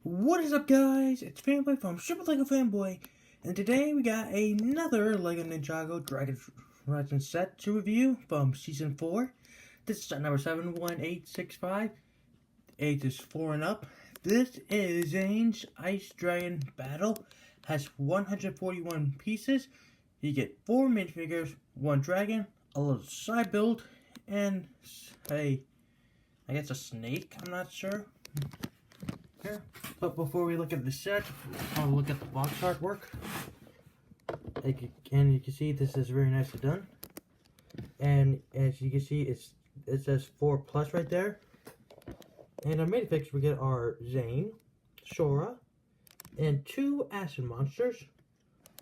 What is up, guys? It's Fanboy from Super Lego Fanboy, and today we got another Lego Ninjago Dragon's Rising set to review from Season 4. This is set number 71865. Ages 4 and up. This is Zane's Ice Dragon Battle. Has 141 pieces. You get 4 minifigures, 1 dragon, a little side build, and I guess a snake, I'm not sure. Here. But before we look at the set, I'll look at the box artwork. And you can see this is very nicely done. And as you can see, it says 4+ right there. And our minifigs we get are Zane, Sora, and 2 acid monsters.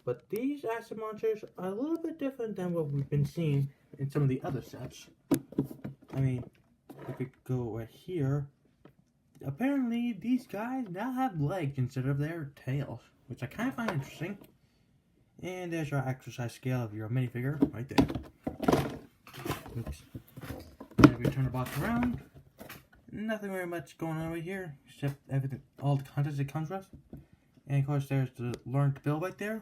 But these acid monsters are a little bit different than what we've been seeing in some of the other sets. I mean, if we go right here, apparently these guys now have legs instead of their tails, which I kind of find interesting. And there's your exercise scale of your minifigure right there. Oops. And if we turn the box around, nothing very much going on right here, except everything, all the contents it comes with. And of course there's the learn to build right there.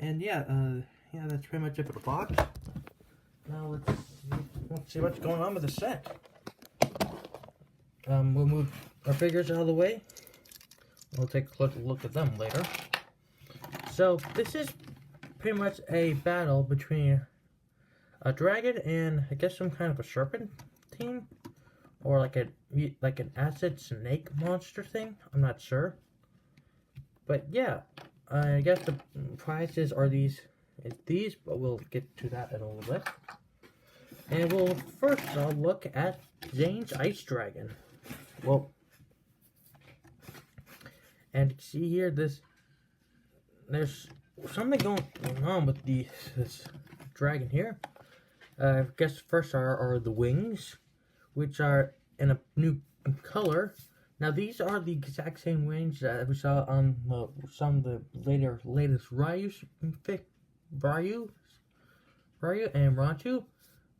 And yeah, that's pretty much it for the box. Now let's see what's going on with the set. We'll move our figures out of the way. We'll take a closer look at them later. So this is pretty much a battle between a dragon and I guess some kind of a serpent team, or like an acid snake monster thing. I'm not sure, but yeah, I guess the prizes are these, but we'll get to that in a little bit. And we'll first look at Zane's Ice Dragon. Well, and you see here, there's something going on with this dragon here. I guess first are the wings, which are in a new color. Now these are the exact same wings that we saw on some of the latest Ryu and Ranchu,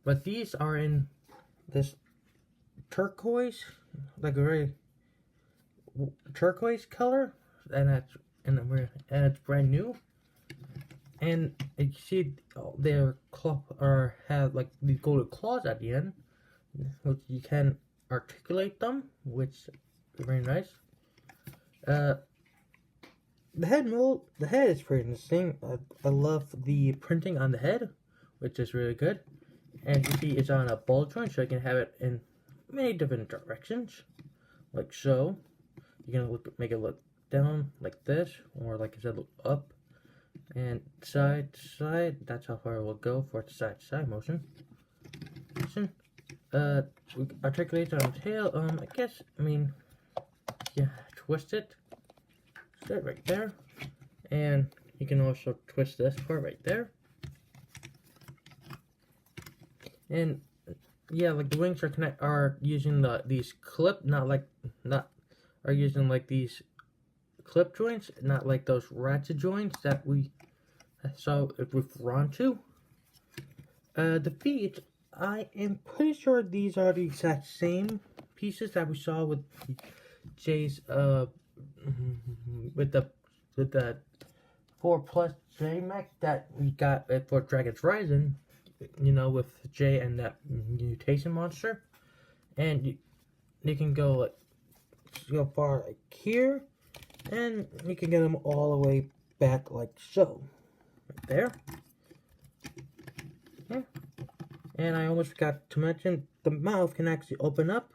but these are in this turquoise, like a very turquoise color, and it's brand new. And you see their have like these golden claws at the end, which you can articulate them, which is very nice. The head is pretty interesting. I love the printing on the head, which is really good. And you see it's on a ball joint, so you can have it in many different directions, like so. You can make it look down like this, or like I said, look up, and side to side. That's how far it will go for its side to side motion. We articulate on the tail. Yeah, twist it right there, and you can also twist this part right there. And yeah, like the wings are using these these clip joints, not like those ratchet joints that we saw with Ranchu. The feet, I am pretty sure these are the exact same pieces that we saw with Jay's with the 4+ J mech that we got for Dragon's Rising. You know, with Jay and that mutation monster, and you can go far like here, and you can get them all the way back like so, right there. Yeah. And I almost forgot to mention the mouth can actually open up,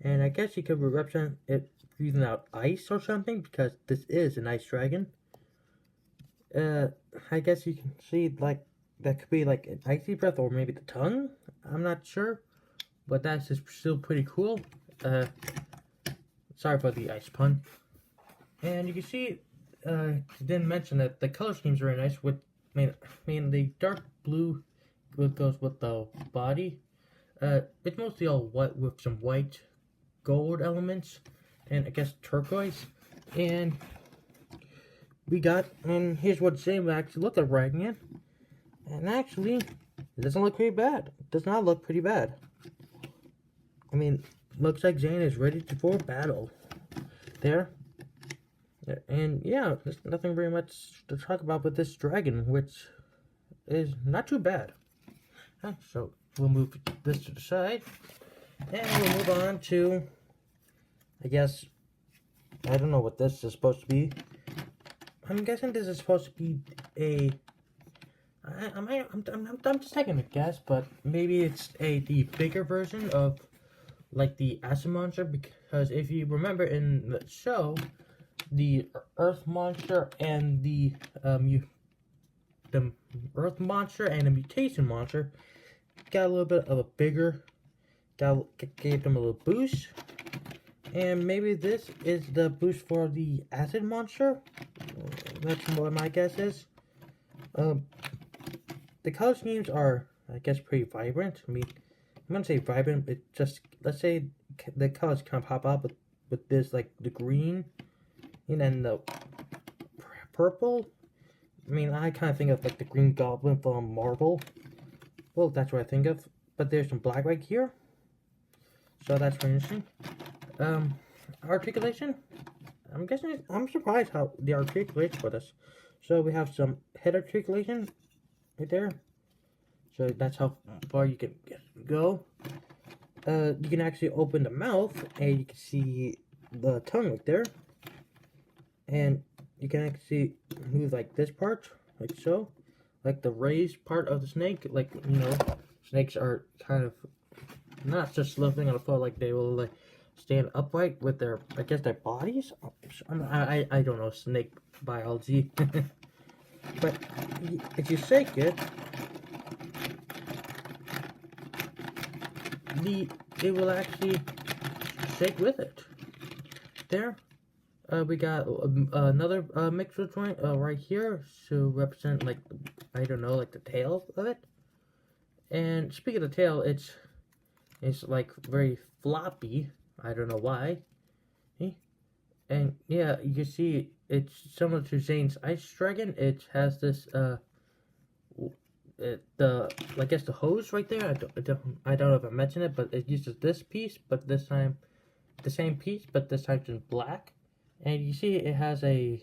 and I guess you could represent it breathing out ice or something, because this is an ice dragon. I guess you can see like that could be like an icy breath, or maybe the tongue. I'm not sure, but that's just still pretty cool. Sorry for the ice pun. And you can see, didn't mention that the color scheme's very nice. With the dark blue, goes with the body. It's mostly all white with some white, gold elements, and I guess turquoise. And here's what Zane actually looked like right again. And actually, it doesn't look pretty bad. It does not look pretty bad. I mean, looks like Zane is ready for battle. there. And yeah, there's nothing very much to talk about with this dragon, which is not too bad. So we'll move this to the side, and we'll move on to, I guess, I don't know what this is supposed to be. I'm guessing this is supposed to be a, I'm just taking a guess, but maybe it's the bigger version of like the acid monster, because if you remember in the show, the earth monster and the earth monster and the mutation monster got a little bit of a bigger, gave them a little boost, and maybe this is the boost for the acid monster. That's what my guess is. The color schemes are, I guess, pretty vibrant. I mean, I'm gonna say vibrant, but just, let's say the colors kind of pop up with this, like the green and then the purple. I mean, I kind of think of like the Green Goblin from Marvel. Well, that's what I think of. But there's some black right here, so that's very interesting. Articulation. I'm surprised how the articulation for this. So we have some head articulation right there. So that's how far you can go. You can actually open the mouth, and you can see the tongue right there. And you can actually move like this part, like so. Like the raised part of the snake, like, you know, snakes are kind of not just sloping on the floor, like they will like stand upright with their, I guess, their bodies. I don't know snake biology, but if you shake it, it will actually shake with it. There. We got another mixed joint right here to represent, like, I don't know, like the tail of it. And speaking of the tail, it's like very floppy. I don't know why. And yeah, you can see it's similar to Zane's Ice Dragon. It has this I guess the hose right there. I don't know if I mentioned it, but it uses this piece, but this time the same piece, but this time in black. And you see it has trying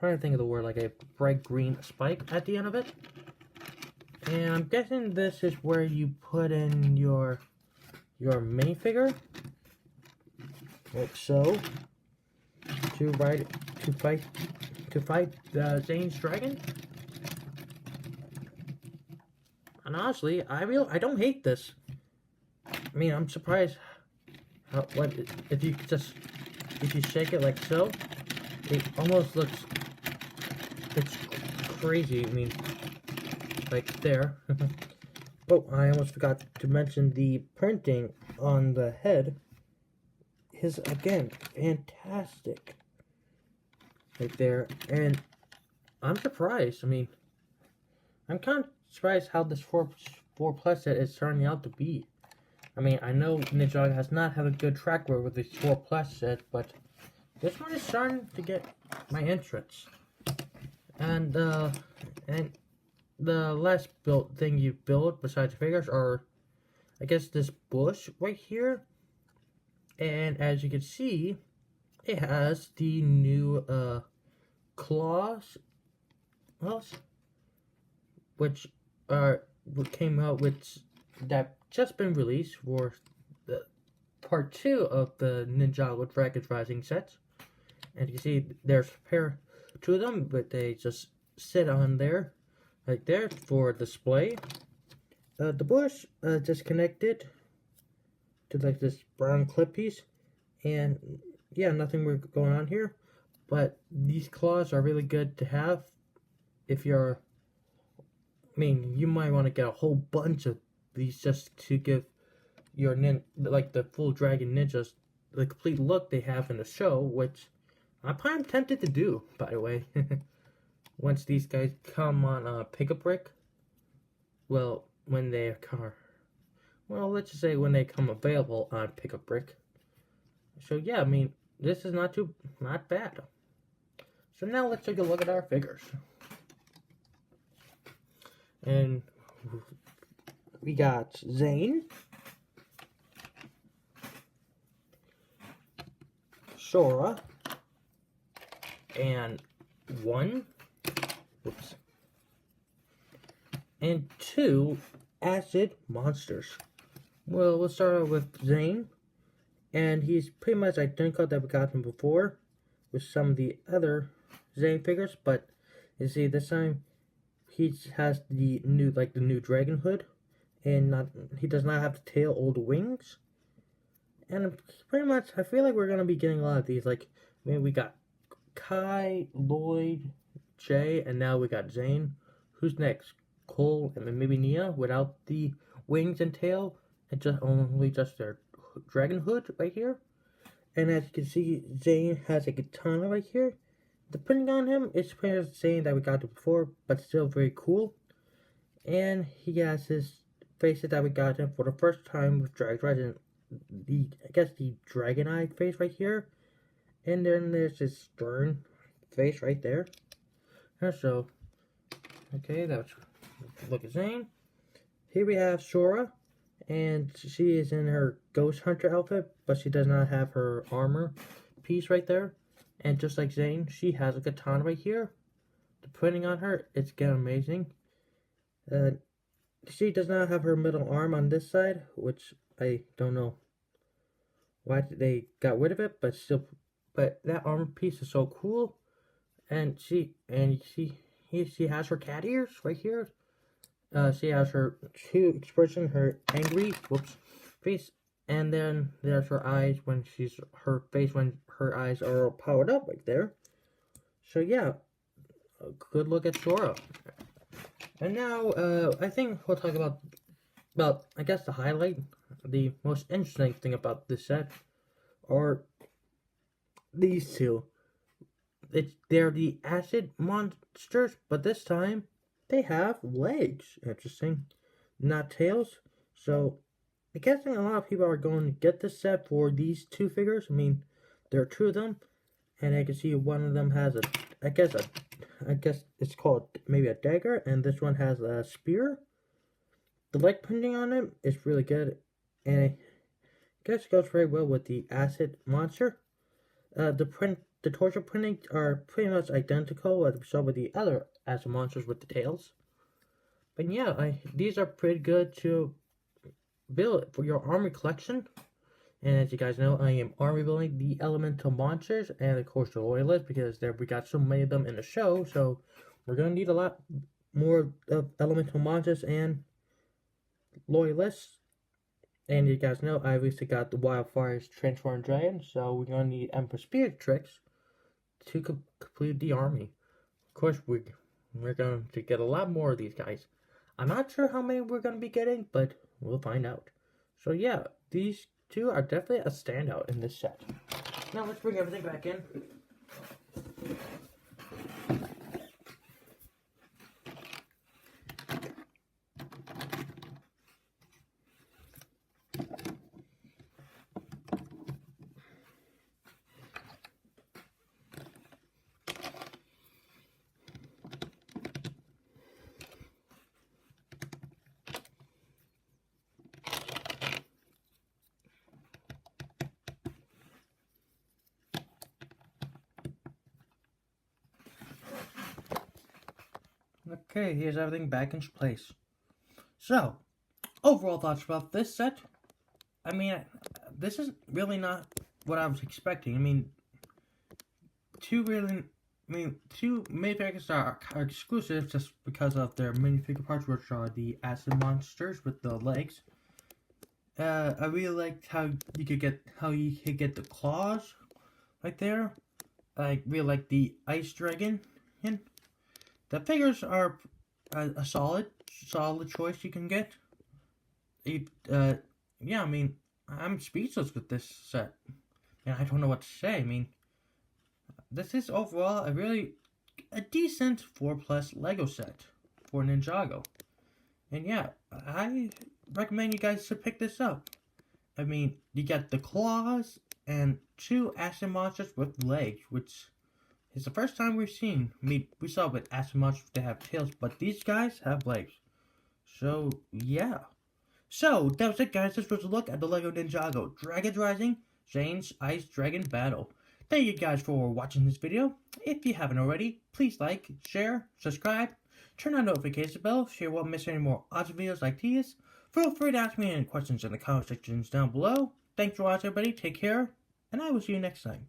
to think of the word, like a bright green spike at the end of it. And I'm guessing this is where you put in your minifigure, like so, to fight Zane's dragon. And honestly, I don't hate this. I mean, I'm surprised. If you shake it like so, it almost looks, it's crazy. I mean, like there. Oh, I almost forgot to mention the printing on the head is, again, fantastic. Right there. And I'm surprised. I mean, I'm kind of surprised how this 4 Plus set is turning out to be. I mean, I know Ninjago has not had a good track record with this 4 Plus set, but this one is starting to get my interest. And the last thing you build besides figures are, I guess, this bush right here. And as you can see, it has the new claws, which came out with that just been released for the part 2 of the Ninjago Dragons Rising sets. And you can see there's a pair, 2 of them, but they just sit on there, like there, for display. The bush just connected to like this brown clip piece, and yeah, nothing we're going on here. But these claws are really good to have if you're, I mean, you might want to get a whole bunch of these just to give your like the full Dragon Ninjas the complete look they have in the show, which I'm kind of tempted to do, by the way. Once these guys come on Pick-a-Brick, well, when they come, well, let's just say when they come available on Pick-a-Brick. So yeah, I mean, this is not bad. So now let's take a look at our figures. And we got Zane. Sora, and 1, whoops, and 2 acid monsters. Well, we'll start out with Zane, and he's pretty much identical that we got him before with some of the other Zane figures, but you see this time he has the new dragon hood, and he does not have the tail or the wings. And pretty much, I feel like we're gonna be getting a lot of these. Like, I mean, we got Kai, Lloyd, Jay, and now we got Zane. Who's next? Cole, and then maybe Nia without the wings and tail, and just their dragon hood right here. And as you can see, Zane has a katana right here. Depending on him, it's pretty much the same that we got before, but still very cool. And he has his faces that we got him for the first time with Dragon. I guess the dragon eye face right here, and then there's this stern face right there. And so, okay, that's look at Zane. Here we have Sora, and she is in her Ghost Hunter outfit, but she does not have her armor piece right there. And just like Zane, she has a katana right here. Depending on her, it's getting amazing. She does not have her middle arm on this side, which I don't know why they got rid of it, but that armor piece is so cool. And she has her cat ears right here. She has her two expression, her angry face, and then there's her eyes when her face when her eyes are powered up right there. So yeah, a good look at Sora. And now I think we'll talk about I guess the highlight, the most interesting thing about this set are these two. They're the acid monsters, but this time they have legs. Interesting, not tails. So I'm guessing a lot of people are going to get this set for these two figures. I mean, there are 2 of them, and I can see one of them has I guess it's called maybe a dagger, and this one has a spear. The leg printing on it is really good, and I guess it goes very well with the acid monster. The torture printings are pretty much identical as we saw with the other acid monsters with the tails. But yeah, these are pretty good to build for your army collection. And as you guys know, I am army building the elemental monsters and of course the loyalists, because we got so many of them in the show, so we're gonna need a lot more of elemental monsters and loyalists. And you guys know I obviously got the Wildfire's Transform Dragon, so we're gonna need Emperor Spirit tricks to complete the army. Of course, we're going to get a lot more of these guys. I'm not sure how many we're gonna be getting, but we'll find out. So yeah, these 2 are definitely a standout in this set. Now let's bring everything back in. Okay, here's everything back in place. So, overall thoughts about this set. I mean, this is really not what I was expecting. I mean, 2 minifigures are exclusive just because of their minifigure parts, which are the acid monsters with the legs. I really liked how you could get the claws right there. I really like the ice dragon. The figures are a solid choice you can get. Yeah, I mean, I'm speechless with this set, and I don't know what to say. I mean, this is overall a decent 4+ Lego set for Ninjago, and yeah, I recommend you guys to pick this up. I mean, you get the claws and 2 acid monsters with legs, which it's the first time we've seen. I mean, we saw with acid monsters they have tails, but these guys have legs. So yeah. So that was it, guys. This was a look at the Lego Ninjago Dragon's Rising Zane's Ice Dragon Battle. Thank you guys for watching this video. If you haven't already, please like, share, subscribe, turn on notification bell so you won't miss any more awesome videos like these. Feel free to ask me any questions in the comment sections down below. Thanks for watching, everybody. Take care, and I will see you next time.